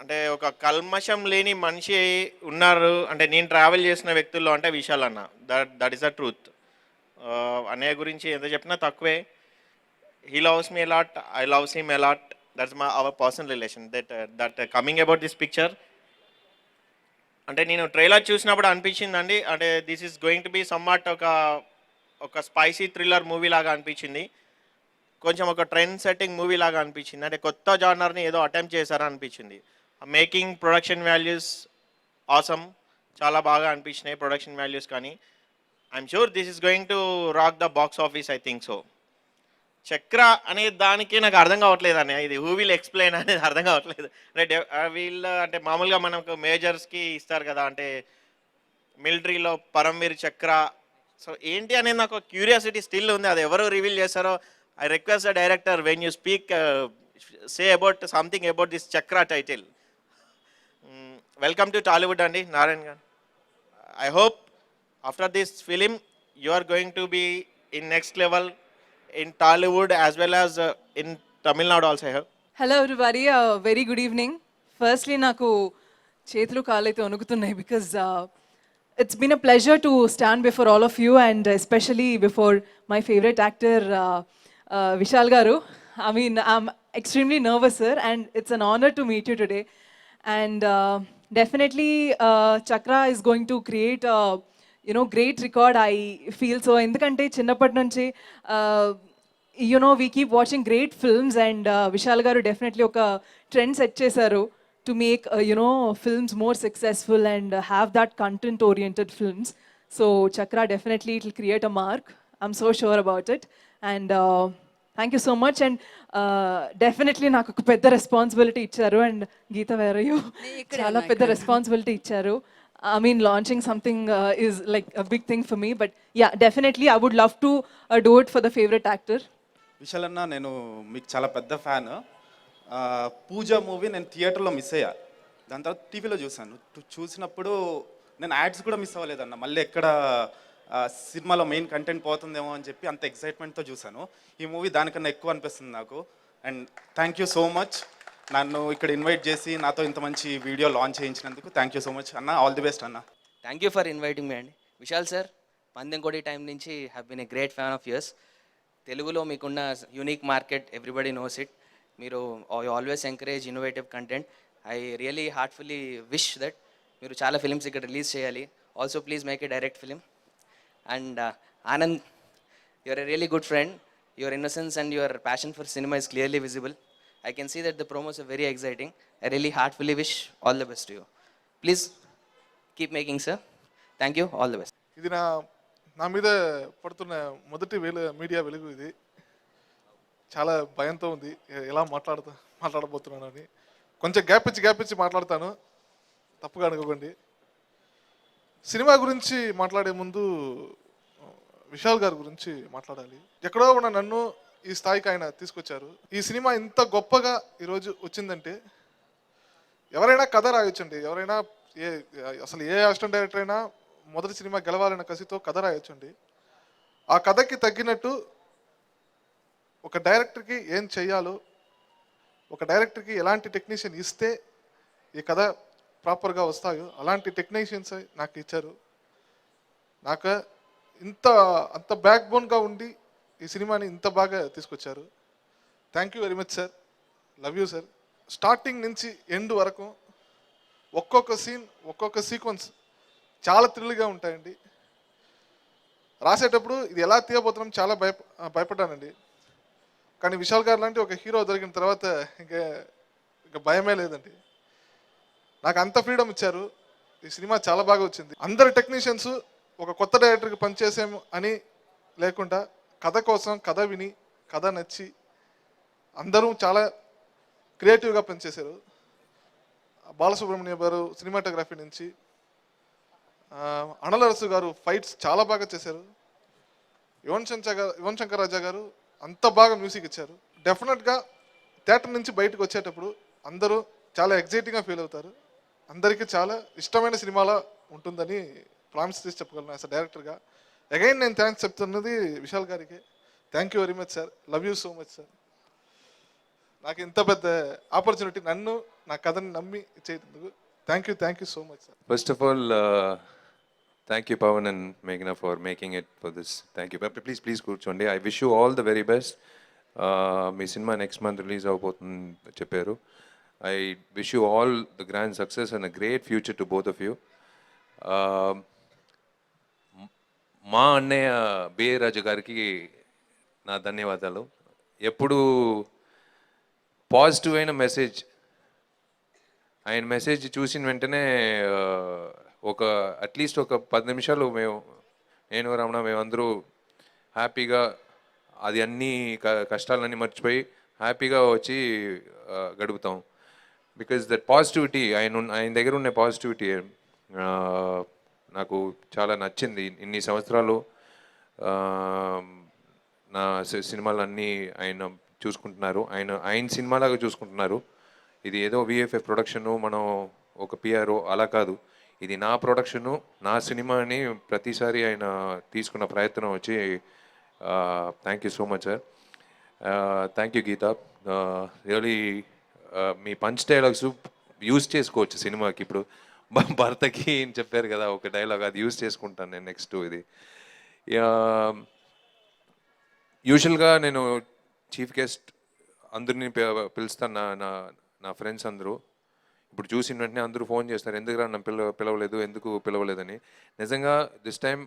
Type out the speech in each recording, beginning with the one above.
అంటే ఒక కల్మషం లేని మనిషి ఉన్నారు అంటే నేను ట్రావెల్ చేసిన వ్యక్తుల్లో అంటే విశాల్ అన్న. That is the truth. అన్నయ్య గురించి ఎంత చెప్పినా తక్కువే. He loves me a lot, I loves him a lot. That's my our personal relation. That coming about this picture, అంటే నేను ట్రైలర్ చూసినప్పుడు అనిపించిందండి, అంటే this is going to be somewhat ఒక స్పైసీ థ్రిల్లర్ మూవీ లాగా అనిపించింది. కొంచెం ఒక ట్రెండ్ సెట్టింగ్ మూవీ లాగా అనిపించింది. అంటే కొత్త జానర్ని ఏదో అటెంప్ట్ చేశారా అనిపించింది. మేకింగ్, ప్రొడక్షన్ వాల్యూస్ ఆసమ్, చాలా బాగా అనిపించినాయి ప్రొడక్షన్ వాల్యూస్. కానీ I'm sure this is going to rock the box office, I think so. చక్ర అనే దానికి నాకు అర్థం కావట్లేదు అనే, ఇది హూ విల్ ఎక్స్ప్లెయిన్ అనేది అర్థం కావట్లేదు. అంటే వీళ్ళు అంటే మామూలుగా మనకు మేజర్స్కి ఇస్తారు కదా, అంటే మిలిటరీలో పరమవీర్ చక్ర. సో ఏంటి అనేది నాకు క్యూరియాసిటీ స్టిల్ ఉంది, అది ఎవరు రివీల్ చేస్తారో. I request the director, when you speak say about something about this Chakra title. Welcome to Tollywood అండి నారాయణ్ గారు. I hope after this film you are going to be in next level in Tollywood as well as in Tamil Nadu also, I have. Hello everybody, very good evening. Firstly, నాకు చేతులు కాళ్ళైతే వణుకుతున్నాయి because it's been a pleasure to stand before all of you and especially before my favorite actor Vishal garu. I mean, I'm extremely nervous, sir, and it's an honor to meet you today. And definitely, Chakra is going to create a great record, I feel so. ఎందుకంటే చిన్నప్పటి నుంచి we keep watching great films and Vishal garu definitely ఒక trend set చేశారు to make films more successful and have that content oriented films. So Chakra definitely it will create a mark, I'm so sure about it. And thank you so much. And definitely నాకు ఒక పెద్ద responsibility ఇచ్చారు. And Geeta, where are you? చాలా పెద్ద responsibility ఇచ్చారు. I mean, launching something is like a big thing for me. But yeah, definitely I would love to do it for the favorite actor. Vishal అన్న, నేను మీకు చాలా పెద్ద fan. పూజ movie నేను థియేటర్లో మిస్ అయ్యా, దాని తర్వాత టీవీలో చూశాను. చూసినప్పుడు నేను యాడ్స్ కూడా మిస్ అవ్వలేదన్న. మళ్ళీ ఎక్కడ సినిమాలో మెయిన్ కంటెంట్ పోతుందేమో అని చెప్పి అంత ఎక్సైట్మెంట్తో చూశాను. ఈ మూవీ దానికన్నా ఎక్కువ అనిపిస్తుంది నాకు. And thank you so much నన్ను ఇక్కడ ఇన్వైట్ చేసి నాతో ఇంత మంచి వీడియో లాంచ్ చేయించినందుకు. థ్యాంక్ యూ సో మచ్ అన్న, ఆల్ ది బెస్ట్ అన్న. Thank you for inviting me అండి. విశాల్ సార్, పందెంకోటి టైం నుంచి have been a great fan of yours. తెలుగులో మీకున్న unique market, everybody knows it. మీరు always encourage innovative content. I really heartfully wish that మీరు చాలా films ఇక్కడ release చేయాలి. Also please make a direct film. And Anand, you are a really good friend. Your innocence and your passion for cinema is clearly visible. I can see that the promos are very exciting. I really heartfully wish all the best to you. Please keep making, sir. Thank you. All the best. ఇది నా మీద పడుతున్న మొదటి media వెలుగు. ఇది చాలా భయంతో ఉంది, ఎలా మాట్లాడబోతున్నాను అని. కొంచెం గ్యాప్ ఇచ్చి మాట్లాడతాను, తప్పుగా అనుకోకండి. సినిమా గురించి మాట్లాడే ముందు విశాల్ గారి గురించి మాట్లాడాలి. ఎక్కడో ఉన్న నన్ను ఈ స్థాయికి ఆయన తీసుకొచ్చారు. ఈ సినిమా ఇంత గొప్పగా ఈరోజు వచ్చిందంటే ఎవరైనా కథ రాయొచ్చండి. ఎవరైనా అసలు ఏ అసిస్టెంట్ డైరెక్టర్ అయినా మొదటి సినిమా గెలవాలన్న కసితో కథ రాయొచ్చండి. ఆ కథకి తగ్గినట్టు ఒక డైరెక్టర్కి ఏం చెయ్యాలో, ఒక డైరెక్టర్కి ఎలాంటి టెక్నీషియన్ ఇస్తే ఈ కథ ప్రాపర్గా వస్తాయో అలాంటి టెక్నీషియన్స్ నాకు ఇచ్చారు. నాకు అంత బ్యాక్ బోన్గా ఉండి ఈ సినిమాని ఇంత బాగా తీసుకొచ్చారు. Thank you very much sir, love you sir. Starting నుంచి ఎండ్ వరకు ఒక్కొక్క సీన్, ఒక్కొక్క సీక్వెన్స్ చాలా థ్రిల్గా ఉంటాయండి. రాసేటప్పుడు ఇది ఎలా తీయబోతున్నాం చాలా భయపడ్డానండి. కానీ విశాల్ గారు లాంటి ఒక హీరో దొరికిన తర్వాత ఇంకా భయమే లేదండి. నాకు అంత ఫ్రీడమ్ ఇచ్చారు. ఈ సినిమా చాలా బాగా వచ్చింది. అందరు టెక్నీషియన్స్ ఒక కొత్త డైరెక్టర్కి పనిచేసాము అని లేకుండా కథ కోసం, కథ విని, కథ నచ్చి అందరూ చాలా క్రియేటివ్గా పనిచేశారు. బాలసుబ్రహ్మణ్యం గారు సినిమాటోగ్రఫీ నుంచి, అణలరసు గారు ఫైట్స్ చాలా బాగా చేశారు. యువన్ శంకర్ రాజా గారు అంత బాగా మ్యూజిక్ ఇచ్చారు. డెఫినెట్గా థియేటర్ నుంచి బయటకు వచ్చేటప్పుడు అందరూ చాలా ఎగ్జైటింగ్గా ఫీల్ అవుతారు. అందరికీ చాలా ఇష్టమైన సినిమాలా ఉంటుందని ప్రామిస్ చేసి చెప్పగలను యాజ్ అ డైరెక్టర్గా. అగైన్ నేను థ్యాంక్స్ చెప్తున్నది విశాల్ గారికి. Thank you very much sir, love you so much sir. నాకు ఇంత పెద్ద ఆపర్చునిటీ నన్ను నా కథని నమ్మి ఇచ్చేందుకు thank you so much sir. First of all, thank you, Pawan and Meghna, for making it for this. Thank you. But please, కూర్చోండి. I wish you all the very best. మీ సినిమా నెక్స్ట్ మంత్ రిలీజ్ అవబోతుంది చెప్పారు. I wish you all the grand success and a great future to both of you. మా అన్నయ్య BA రాజు గారికి నా ధన్యవాదాలు. ఎప్పుడు పాజిటివ్ అయిన మెసేజ్, ఆయన మెసేజ్ చూసిన వెంటనే ఒక అట్లీస్ట్ ఒక 10 నిమిషాలు నేను రమణ మేమందరూ హ్యాపీగా అది అన్నీ కష్టాలన్నీ మర్చిపోయి హ్యాపీగా వచ్చి గడుపుతాం. బికాజ్ దట్ పాజిటివిటీ ఆయన దగ్గర ఉన్న పాజిటివిటీ నాకు చాలా నచ్చింది. ఇన్ని సంవత్సరాలు నా సినిమాలన్నీ ఆయన చూసుకుంటున్నారు, ఆయన సినిమాలాగా చూసుకుంటున్నారు. ఇది ఏదో విఎఫ్ఎఫ్ ప్రొడక్షను, మనం ఒక పిఆర్ఓ అలా కాదు, ఇది నా ప్రొడక్షను, నా సినిమా అని ప్రతిసారి ఆయన తీసుకున్న ప్రయత్నం వచ్చి thank you so much sir. Thank you Geetha. Really మీ పంచ్ డైలాగ్స్ యూజ్ చేసుకోవచ్చు సినిమాకి. ఇప్పుడు భర్తకి అని చెప్పారు కదా ఒక డైలాగ్, అది యూజ్ చేసుకుంటాను నేను నెక్స్ట్. ఇది యూజువల్గా నేను చీఫ్ గెస్ట్ అందరినీ పిలుస్తాను, నా ఫ్రెండ్స్ అందరూ. ఇప్పుడు చూసిన వెంటనే అందరూ ఫోన్ చేస్తారు, ఎందుకు రా నన్ను పిలవలేదు, ఎందుకు పిలవలేదని. నిజంగా this time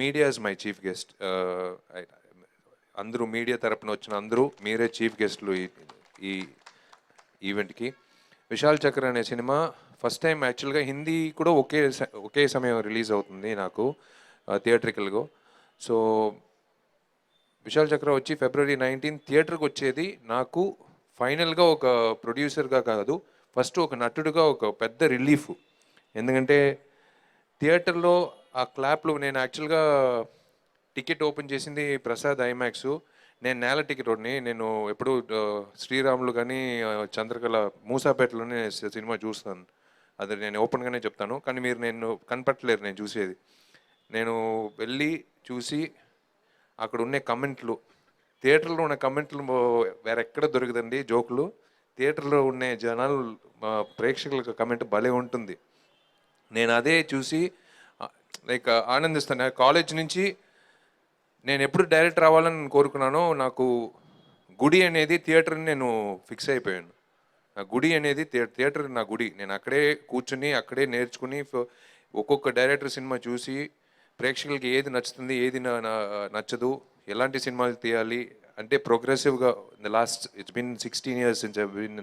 media is my chief guest. అందరూ మీడియా తరపున వచ్చిన అందరూ మీరే చీఫ్ గెస్ట్లు ఈ ఈవెంట్కి. విశాల్ చక్ర అనే సినిమా ఫస్ట్ టైం యాక్చువల్గా హిందీ కూడా ఒకే సమయం రిలీజ్ అవుతుంది నాకు థియేట్రికల్గా. సో విశాల్ చక్ర వచ్చి February 19 థియేటర్కి వచ్చేది నాకు ఫైనల్గా ఒక ప్రొడ్యూసర్గా కాదు, ఫస్ట్ ఒక నటుడుగా ఒక పెద్ద రిలీఫ్. ఎందుకంటే థియేటర్లో ఆ క్లాప్లు, నేను యాక్చువల్గా టికెట్ ఓపెన్ చేసింది ప్రసాద్ ఐమాక్స్. నేను నేల టికెట్ ఒకటిని, నేను ఎప్పుడు శ్రీరాములు కానీ చంద్రకళ మూసాపేటలోనే సినిమా చూస్తాను, అది నేను ఓపెన్గానే చెప్తాను. కానీ మీరు నేను కనపట్టలేరు నేను చూసేది. నేను వెళ్ళి చూసి అక్కడ ఉన్న కమెంట్లు, థియేటర్లో ఉన్న కమెంట్లు వేరెక్కడ దొరకదండి జోకులు. థియేటర్లో ఉండే జనాలు ప్రేక్షకులకు కమెంట్ భలే ఉంటుంది. నేను అదే చూసి లైక్ ఆనందిస్తాను. కాలేజ్ నుంచి నేను ఎప్పుడు డైరెక్టర్ అవ్వాలని కోరుకున్నానో, నాకు గుడి అనేది థియేటర్ని నేను ఫిక్స్ అయిపోయాను. నా గుడి అనేది థియేటర్ నా గుడి. నేను అక్కడే కూర్చుని అక్కడే నేర్చుకుని ఒక్కొక్క డైరెక్టర్ సినిమా చూసి ప్రేక్షకులకి ఏది నచ్చుతుంది, ఏది నచ్చదు, ఎలాంటి సినిమాలు తీయాలి అంటే ప్రోగ్రెసివ్గా. It's been 16 years since I've been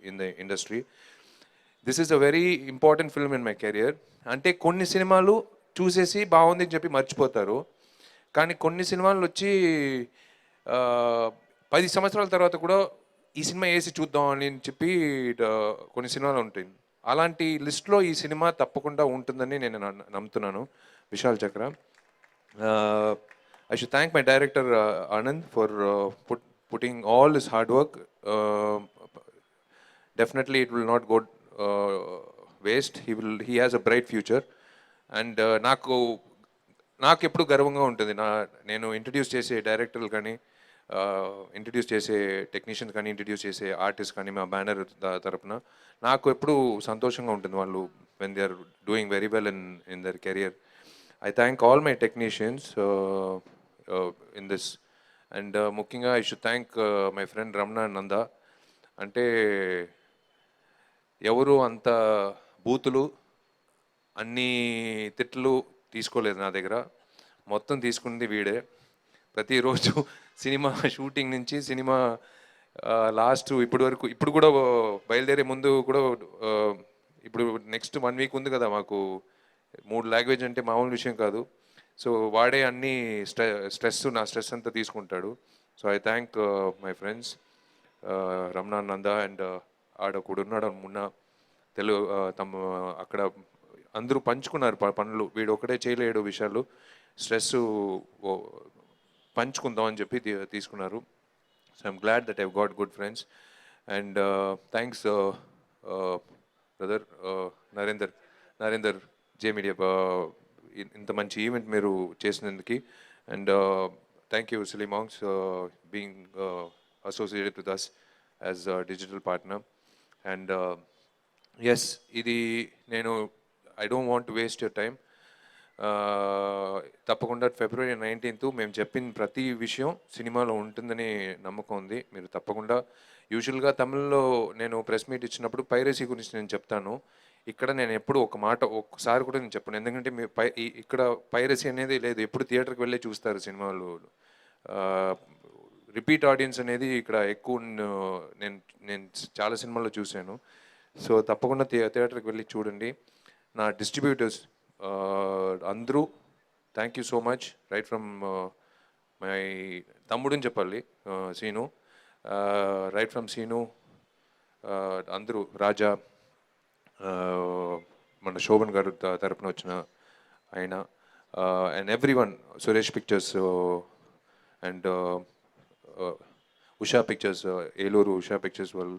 in the industry. This is a very important film in my career. అంటే కొన్ని సినిమాలు చూసేసి బాగుంది అని చెప్పి మర్చిపోతారు, కానీ కొన్ని సినిమాలు వచ్చి 10 సంవత్సరాల తర్వాత కూడా ఈ సినిమా వేసి చూద్దాం అని చెప్పి కొన్ని సినిమాలు ఉంటాయి. అలాంటి లిస్ట్లో ఈ సినిమా తప్పకుండా ఉంటుందని నేను నమ్ముతున్నాను, విశాల్ చక్ర. I should thank my director Anand for putting all his hard work. Definitely it will not go waste. He has a bright future. And నాకు ఎప్పుడు గర్వంగా ఉంటుంది నేను ఇంట్రడ్యూస్ చేసే డైరెక్టర్లు కానీ, ఇంట్రడ్యూస్ చేసే టెక్నీషియన్స్ కానీ, ఇంట్రడ్యూస్ చేసే ఆర్టిస్ట్ కానీ మా బ్యానర్ తరపున నాకు ఎప్పుడు సంతోషంగా ఉంటుంది వాళ్ళు when they are doing very well in their career. I thank all my technicians in this, and ముఖ్యంగా I should thank my friend Ramna Nanda. అంటే ఎవరు అంత బూతులు అన్ని తిట్లు తీసుకోలేదు నా దగ్గర, మొత్తం తీసుకుంది వీడే. ప్రతిరోజు సినిమా షూటింగ్ నుంచి సినిమా లాస్ట్ ఇప్పుడు కూడా బయలుదేరే ముందు కూడా, ఇప్పుడు నెక్స్ట్ 1 week ఉంది కదా మాకు, 3 లాంగ్వేజ్ అంటే మామూలు విషయం కాదు. సో వాడే అన్ని నా స్ట్రెస్ అంతా తీసుకుంటాడు. So I thank my friends Ramana Nanda and ఆడ కూడా ఉన్నాడు మొన్న తెలుగు అక్కడ అందరూ పంచుకున్నారు పనులు, వీడు ఒకటే చేయలేడు విషయాలు, స్ట్రెస్ పంచుకుందాం అని చెప్పి తీసుకున్నారు. So I'm glad that I've got good friends. And thanks brother Narender J Media ఇంత మంచి ఈవెంట్ మీరు చేసినందుకు. And thank you Silly Monks being associated with us. As digital partner. And yes, ఇది నేను I don't want to waste your time. తప్పకుండా February 19th మేము చెప్పిన ప్రతి విషయం సినిమాలో ఉంటుందని నమ్మకం ఉంది. మీరు తప్పకుండా, యూజువల్గా తమిళ్లో నేను ప్రెస్ మీట్ ఇచ్చినప్పుడు పైరసీ గురించి నేను చెప్తాను. ఇక్కడ నేను ఎప్పుడు ఒక మాట ఒక్కసారి కూడా నేను చెప్పను, ఎందుకంటే మీ ఇక్కడ పైరసీ అనేది లేదు. ఎప్పుడు థియేటర్కి వెళ్ళి చూస్తారు సినిమాలు. రిపీట్ ఆడియన్స్ అనేది ఇక్కడ ఎక్కువ నేను నేను చాలా సినిమాల్లో చూశాను. సో తప్పకుండా థియేటర్కి వెళ్ళి చూడండి. నా డిస్ట్రిబ్యూటర్స్ అందరూ thank you so much. Right from my తమ్ముడని చెప్పాలి, సీను, రైట్ ఫ్రమ్ సీను, అందరూ, రాజా, మన శోభన్ గారు తరపున వచ్చిన ఆయన, and every one, Suresh pictures and Usha pictures, Eluru Usha pictures వాళ్ళు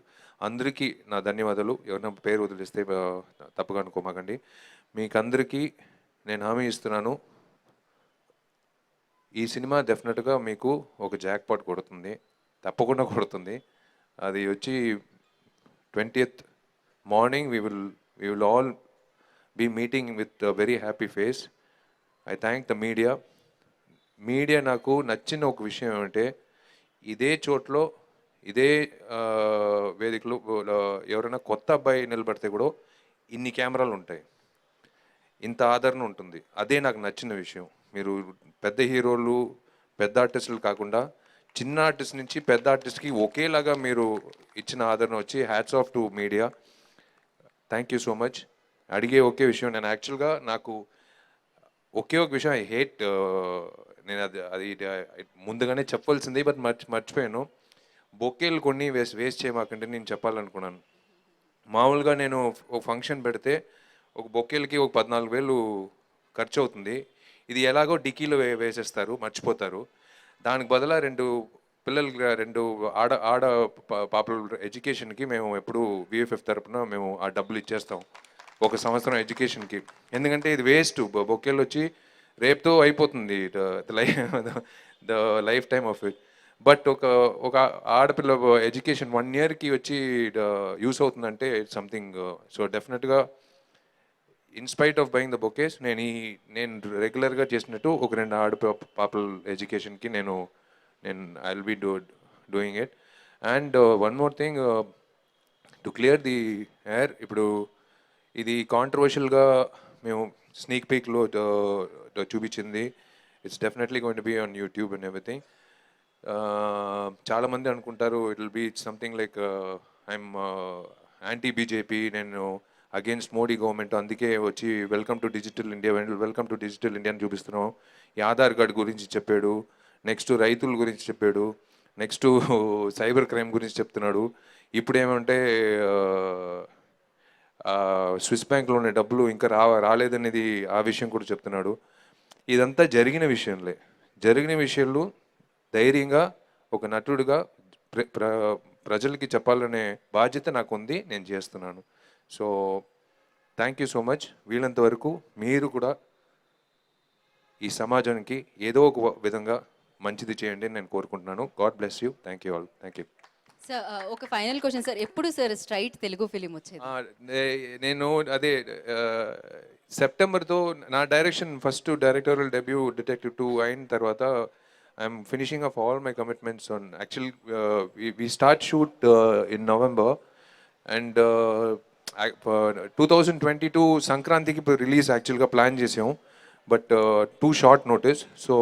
అందరికీ నా ధన్యవాదాలు. ఎవరైనా పేరు వదిలిస్తే తప్పుగా అనుకోమాకండి. మీకు అందరికీ నేను హామీ ఇస్తున్నాను, ఈ సినిమా డెఫినెట్గా మీకు ఒక జాక్పాట్ కొడుతుంది, తప్పకుండా కొడుతుంది. అది వచ్చి 20th morning we will all be meeting with a very happy face. I thank the media నాకు నచ్చిన ఒక విషయం ఏమంటే, ఇదే చోట్లో ఇదే వేదికలో ఎవరైనా కొత్త అబ్బాయి నిలబడితే కూడా ఇన్ని కెమెరాలు ఉంటాయి, ఇంత ఆదరణ ఉంటుంది. అదే నాకు నచ్చిన విషయం. మీరు పెద్ద హీరోలు, పెద్ద ఆర్టిస్టులు కాకుండా చిన్న ఆర్టిస్ట్ నుంచి పెద్ద ఆర్టిస్ట్కి ఒకేలాగా మీరు ఇచ్చిన ఆదరణ వచ్చి hats off to media. Thank you so much. అడిగే ఒకే విషయం, నేను యాక్చువల్గా నాకు ఒకే ఒక విషయం ఐ హేట్, నేను అది ముందుగానే చెప్పవలసింది, బట్ మర్చిపోయాను. బొకేలు కొన్ని వేస్ట్ చేయమాకంటే నేను చెప్పాలనుకున్నాను. మామూలుగా నేను ఒక ఫంక్షన్ పెడితే ఒక బొకేలకి ఒక 14,000 ఖర్చు అవుతుంది. ఇది ఎలాగో డిక్కీలో వేసేస్తారు, మర్చిపోతారు. దానికి బదులా 2 పిల్లలకి 2 ఆడ పాపల ఎడ్యుకేషన్కి మేము ఎప్పుడు VFF తరపున మేము ఆ డబ్బులు ఇచ్చేస్తాం, 1 సంవత్సరం ఎడ్యుకేషన్కి. ఎందుకంటే ఇది వేస్ట్, బొకేలు వచ్చి రేపుతో అయిపోతుంది the life time of it. But ఒక ఆడపిల్ల ఎడ్యుకేషన్ 1 yearకి వచ్చి యూస్ అవుతుందంటే ఇట్స్ సంథింగ్. సో డెఫినెట్గా in spite of buying the bouquets, నేను రెగ్యులర్గా చేసినట్టు ఒక 2 పాపల ఎడ్యుకేషన్కి నేను I will be doing it. And one more thing to clear the air, ఇప్పుడు ఇది కాంట్రవర్షియల్గా మేము స్నీక్ పీక్లో చూపించింది. It's definitely going to be on YouTube and everything. చాలామంది అనుకుంటారు it will be something like I'm anti BJP, నేను against Modi government, అందుకే వచ్చి వెల్కమ్ టు డిజిటల్ ఇండియా అని చూపిస్తున్నాం. ఈ ఆధార్ కార్డ్ గురించి చెప్పాడు, నెక్స్ట్ రైతుల గురించి చెప్పాడు, నెక్స్ట్ సైబర్ క్రైమ్ గురించి చెప్తున్నాడు. ఇప్పుడు ఏమంటే స్విస్ బ్యాంక్లో ఉన్న డబ్బులు ఇంకా రాలేదనేది ఆ విషయం కూడా చెప్తున్నాడు. ఇదంతా జరిగిన విషయాలు ధైర్యంగా ఒక నటుడిగా ప్రజలకి చెప్పాలనే బాధ్యత నాకు ఉంది, నేను చేస్తున్నాను. So thank you so much. వీళ్ళంత వరకు మీరు కూడా ఈ సమాజానికి ఏదో ఒక విధంగా మంచిది చేయండి నేను కోరుకుంటున్నాను. God bless you. Thank you all. Thank you sir. ఒక ఫైనల్ క్వశ్చన్ సార్, ఎప్పుడు సార్ స్ట్రైట్ తెలుగు ఫిలిం వచ్చేది? నేను అదే సెప్టెంబర్తో నా direction first directorial debut Detective 2 అయిన తర్వాత I'm finishing off all my commitments on actual we start shoot in November and 2022 సంక్రాంతికి రిలీజ్ యాక్చువల్గా ప్లాన్ చేసాం, but 2 short notice. So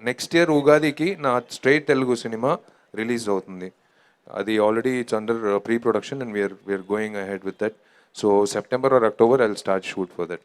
next year ఉగాదికి నా స్ట్రైట్ తెలుగు సినిమా రిలీజ్ అవుతుంది. అది already it's under pre production and we are going ahead with that. So September or October I'll start shoot for that.